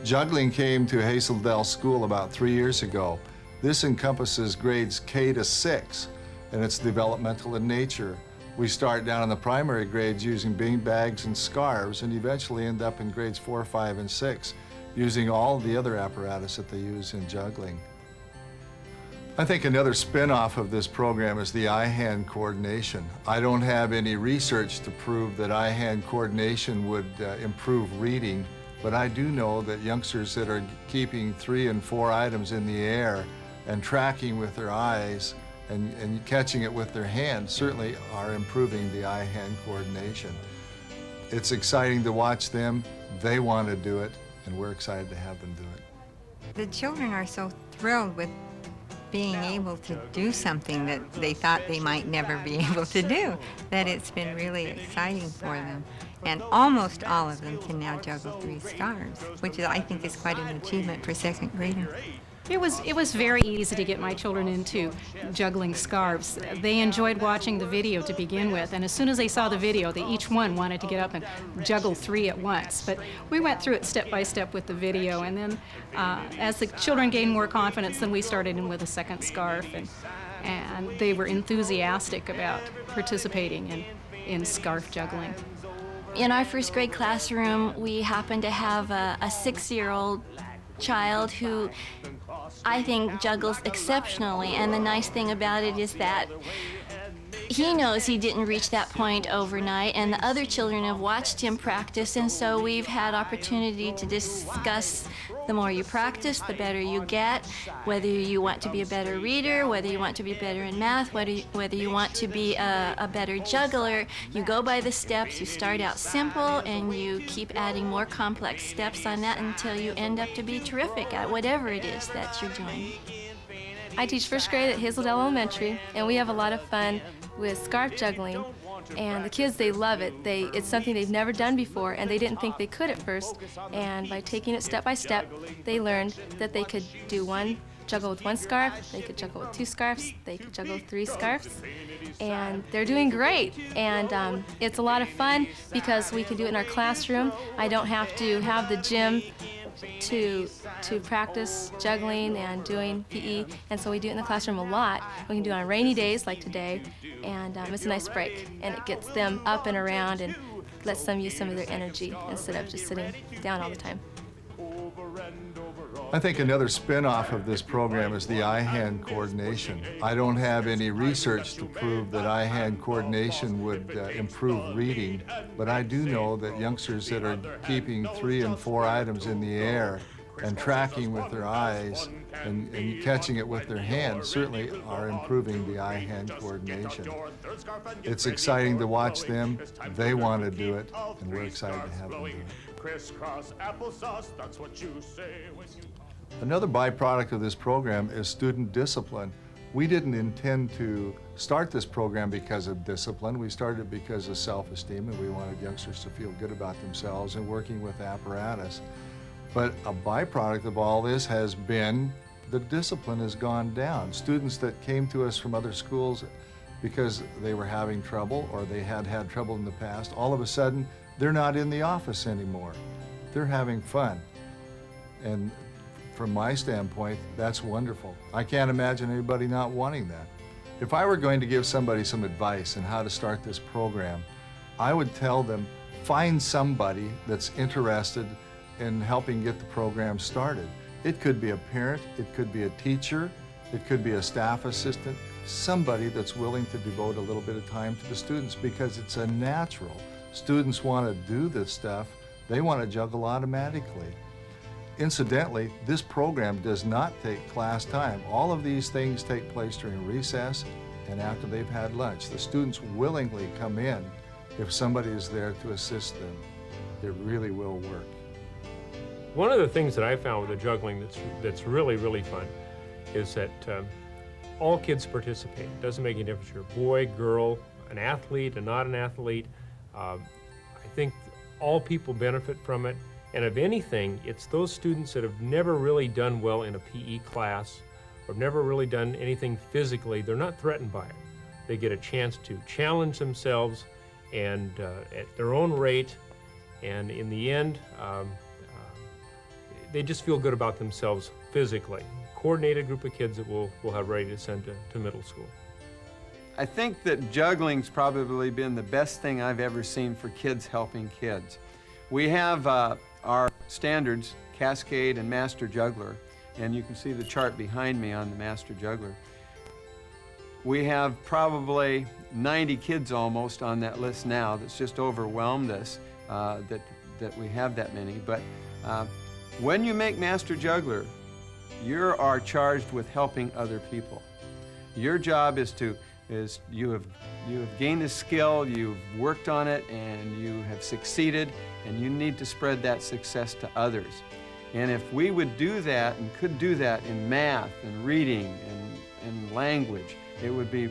Juggling came to Hazeldale School about 3 years ago. This encompasses grades K to 6, and it's developmental in nature. We start down in the primary grades using bean bags and scarves, and eventually end up in grades 4, 5, and 6, using all the other apparatus that they use in juggling. I think another spin-off of this program is the eye-hand coordination. I don't have any research to prove that eye-hand coordination would improve reading, but I do know that youngsters that are keeping 3 and 4 items in the air and tracking with their eyes and catching it with their hands certainly are improving the eye-hand coordination. It's exciting to watch them. They want to do it, and we're excited to have them do it. The children are so thrilled with being able to do something that they thought they might never be able to do, that it's been really exciting for them. And almost all of them can now juggle 3 scarves, which I think is quite an achievement for 2nd graders. It was very easy to get my children into juggling scarves. They enjoyed watching the video to begin with, and as soon as they saw the video, they each one wanted to get up and juggle 3 at once. But we went through it step by step with the video, and then as the children gained more confidence, then we started in with a 2nd scarf, and they were enthusiastic about participating in scarf juggling. In our 1st grade classroom, we happened to have a 6-year-old child who I think juggles exceptionally, and the nice thing about it is that he knows he didn't reach that point overnight, and the other children have watched him practice, and so we've had opportunity to discuss the more you practice, the better you get, whether you want to be a better reader, whether you want to be better in math, whether you want to be a better juggler. You go by the steps, you start out simple, and you keep adding more complex steps on that until you end up to be terrific at whatever it is that you're doing. I teach 1st grade at Hazeldale Elementary, and we have a lot of fun with scarf juggling. And the kids, they love it. It's something they've never done before, and they didn't think they could at first. And by taking it step by step, they learned that they could juggle with 1 scarf, they could juggle with 2 scarves, they could juggle 3 scarves. And they're doing great. And it's a lot of fun because we can do it in our classroom. I don't have to have the gym to practice juggling and doing PE, and so we do it in the classroom a lot. We can do it on rainy days like today, and it's a nice break, and it gets them up and around and lets them use some of their energy instead of just sitting down all the time. I think another spin-off of this program is the eye-hand coordination. I don't have any research to prove that eye-hand coordination would improve reading, but I do know that youngsters that are keeping 3 and 4 items in the air and tracking with their eyes and catching it with their hands certainly are improving the eye-hand coordination. It's exciting to watch them. They want to do it, and we're excited to have them do it. Crisscross applesauce, that's what you say when you... Another byproduct of this program is student discipline. We didn't intend to start this program because of discipline. We started it because of self-esteem, and we wanted youngsters to feel good about themselves and working with apparatus. But a byproduct of all this has been the discipline has gone down. Students that came to us from other schools because they were having trouble or they had had trouble in the past, all of a sudden they're not in the office anymore. They're having fun. And from my standpoint, that's wonderful. I can't imagine anybody not wanting that. If I were going to give somebody some advice on how to start this program, I would tell them, find somebody that's interested in helping get the program started. It could be a parent, it could be a teacher, it could be a staff assistant, somebody that's willing to devote a little bit of time to the students, because it's a natural. Students want to do this stuff. They want to juggle automatically. Incidentally, this program does not take class time. All of these things take place during recess and after they've had lunch. The students willingly come in if somebody is there to assist them. It really will work. One of the things that I found with the juggling that's really, really fun is that all kids participate. It doesn't make any difference if you're a boy, girl, an athlete, and not an athlete. I think all people benefit from it. And if anything, it's those students that have never really done well in a PE class or have never really done anything physically, they're not threatened by it. They get a chance to challenge themselves and at their own rate, and in the end, they just feel good about themselves physically. Coordinated group of kids that we'll have ready to send to middle school. I think that juggling's probably been the best thing I've ever seen for kids helping kids. We have our standards, Cascade and Master Juggler, and you can see the chart behind me on the Master Juggler. We have probably 90 kids almost on that list now. That's just overwhelmed us that we have that many. But when you make Master Juggler, you are charged with helping other people. Your job is you have gained a skill, you've worked on it, and you have succeeded, and you need to spread that success to others. And if we would do that and could do that in math and reading and language, it would be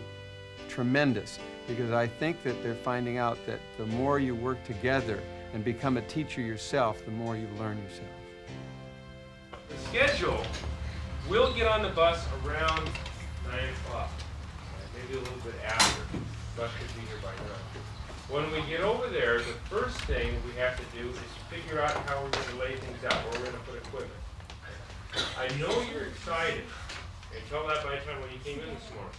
tremendous, because I think that they're finding out that the more you work together and become a teacher yourself, the more you learn yourself. The schedule, we'll get on the bus around 9 o'clock, maybe a little bit after. Bus should be here by 9. When we get over there, the first thing we have to do is figure out how we're going to lay things out, where we're going to put equipment. I know you're excited. I can tell that by the time when you came in this morning.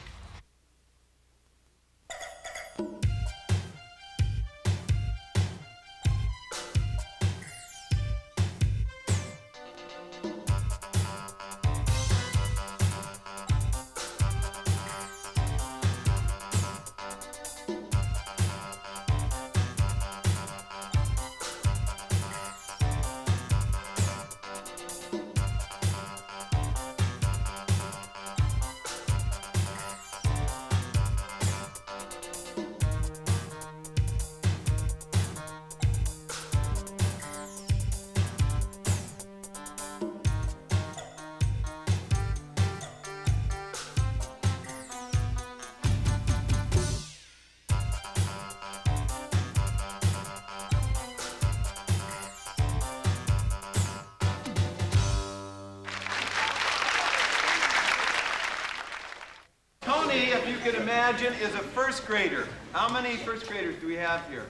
Tony, if you could imagine, is a first grader. How many first graders do we have here?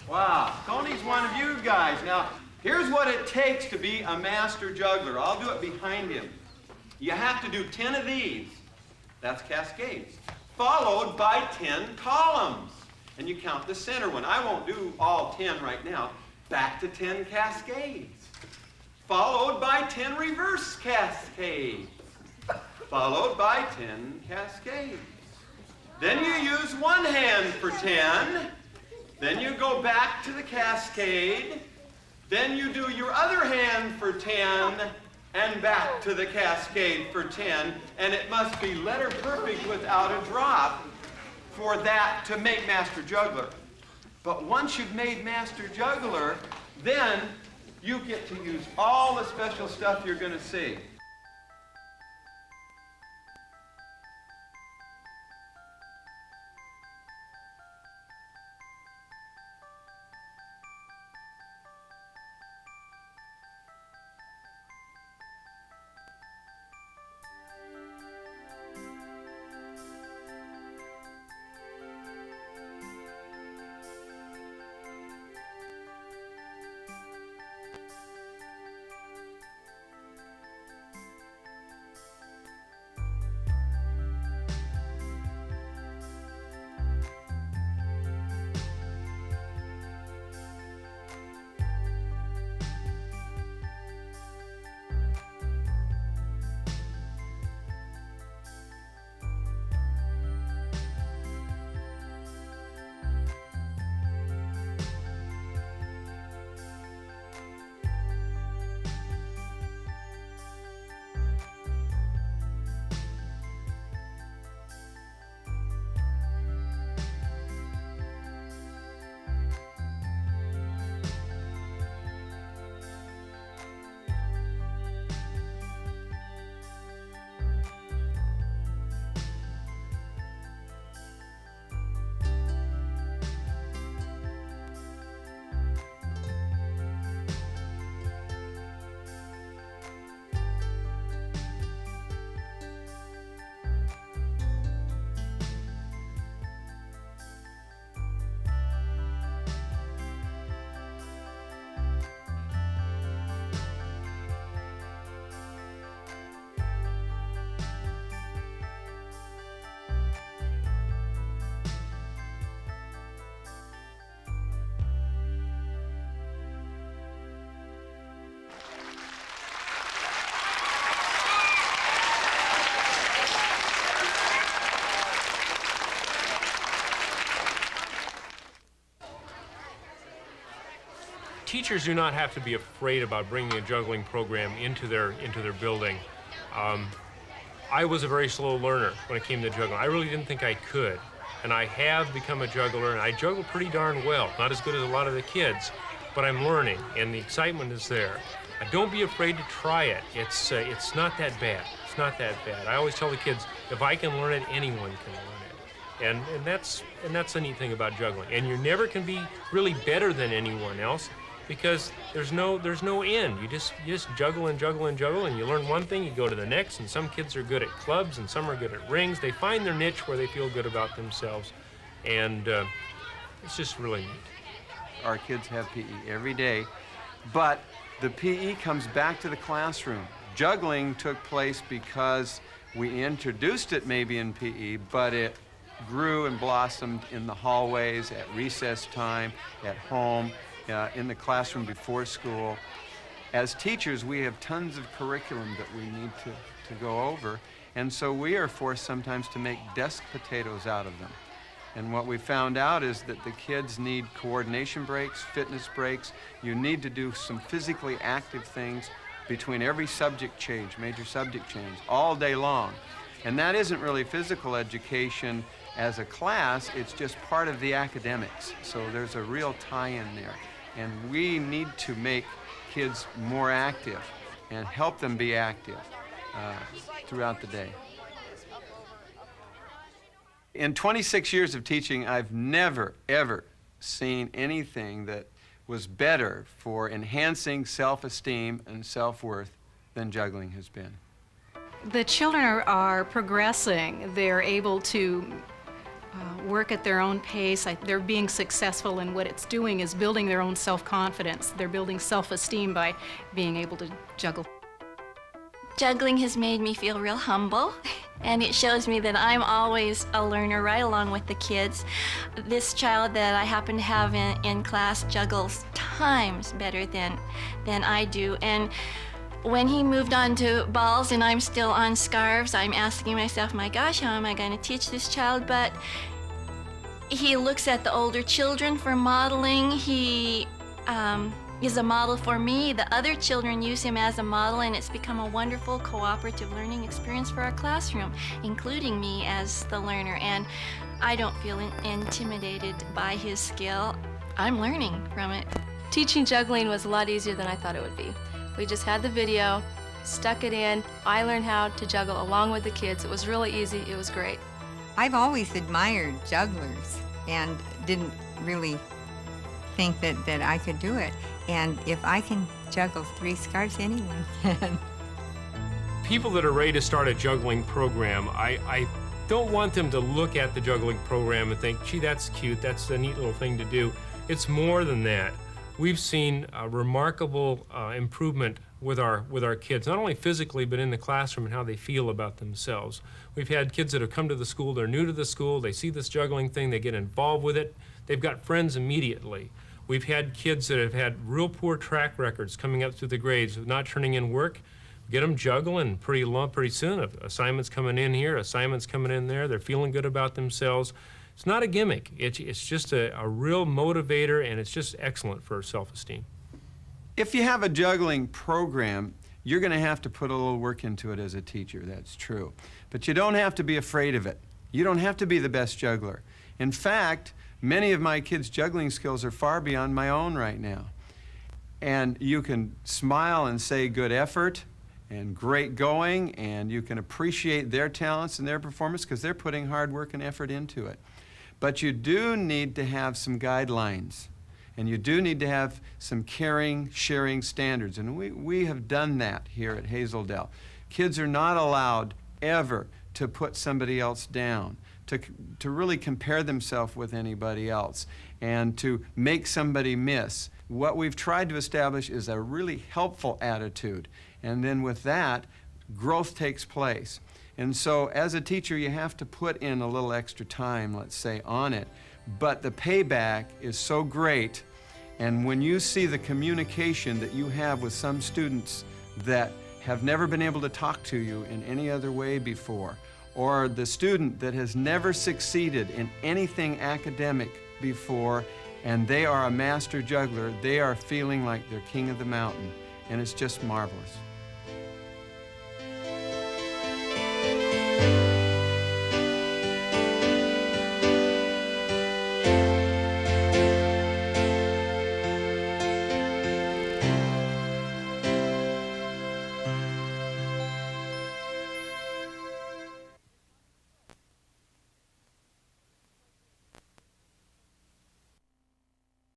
Wow, Tony's one of you guys. Now, here's what it takes to be a master juggler. I'll do it behind him. You have to do 10 of these. That's cascades. Followed by 10 columns. And you count the center one. I won't do all 10 right now. Back to 10 cascades. Followed by 10 reverse cascades. Followed by 10 cascades. Then you use one hand for 10. Then you go back to the cascade. Then you do your other hand for 10 and back to the cascade for 10. And it must be letter perfect without a drop for that to make Master Juggler. But once you've made Master Juggler, then you get to use all the special stuff you're going to see. teachers do not have to be afraid about bringing a juggling program into their building. I was a very slow learner when it came to juggling. I really didn't think I could. And I have become a juggler, and I juggle pretty darn well. Not as good as a lot of the kids, but I'm learning, and the excitement is there. Don't be afraid to try it. It's not that bad. It's not that bad. I always tell the kids, if I can learn it, anyone can learn it. And that's the neat thing about juggling. And you never can be really better than anyone else, because there's no end. You just juggle and juggle and juggle, and you learn one thing, you go to the next. And some kids are good at clubs, and some are good at rings. They find their niche where they feel good about themselves, and it's just really neat. Our kids have PE every day, but the PE comes back to the classroom. Juggling took place because we introduced it maybe in PE, but it grew and blossomed in the hallways, at recess time, at home, in the classroom before school. As teachers, we have tons of curriculum that we need to go over, and so we are forced sometimes to make desk potatoes out of them. And what we found out is that the kids need coordination breaks, fitness breaks. You need to do some physically active things between every subject change, major subject change, all day long. And that isn't really physical education as a class, it's just part of the academics. So there's a real tie-in there. And we need to make kids more active and help them be active throughout the day. In 26 years of teaching, I've never, ever seen anything that was better for enhancing self-esteem and self-worth than juggling has been. The children are progressing. They're able to work at their own pace. They're being successful, and what it's doing is building their own self-confidence. They're building self-esteem by being able to juggle. Juggling has made me feel real humble, and it shows me that I'm always a learner right along with the kids. This child that I happen to have in class juggles times better than I do, and when he moved on to balls and I'm still on scarves, I'm asking myself, my gosh, how am I going to teach this child? But he looks at the older children for modeling. He is a model for me. The other children use him as a model, and it's become a wonderful cooperative learning experience for our classroom, including me as the learner. And I don't feel intimidated by his skill. I'm learning from it. Teaching juggling was a lot easier than I thought it would be. We just had the video, stuck it in. I learned how to juggle along with the kids. It was really easy. It was great. I've always admired jugglers and didn't really think that I could do it. And if I can juggle 3 scarves, anyone can. People that are ready to start a juggling program, I don't want them to look at the juggling program and think, gee, that's cute, that's a neat little thing to do. It's more than that. We've seen a remarkable improvement with our kids, not only physically, but in the classroom and how they feel about themselves. We've had kids that have come to the school, they're new to the school, they see this juggling thing, they get involved with it, they've got friends immediately. We've had kids that have had real poor track records coming up through the grades, not turning in work, get them juggling pretty soon. Assignments coming in here, assignments coming in there, they're feeling good about themselves. It's not a gimmick, it's just a real motivator, and it's just excellent for self-esteem. If you have a juggling program, you're going to have to put a little work into it as a teacher, that's true. But you don't have to be afraid of it. You don't have to be the best juggler. In fact, many of my kids' juggling skills are far beyond my own right now. And you can smile and say good effort and great going, and you can appreciate their talents and their performance because they're putting hard work and effort into it. But you do need to have some guidelines, and you do need to have some caring, sharing standards, and we have done that here at Hazeldale. Kids are not allowed ever to put somebody else down, to really compare themselves with anybody else, and to make somebody miss. What we've tried to establish is a really helpful attitude, and then with that, growth takes place. And so as a teacher, you have to put in a little extra time, let's say, on it. But the payback is so great. And when you see the communication that you have with some students that have never been able to talk to you in any other way before, or the student that has never succeeded in anything academic before, and they are a master juggler. They are feeling like they're king of the mountain, and it's just marvelous.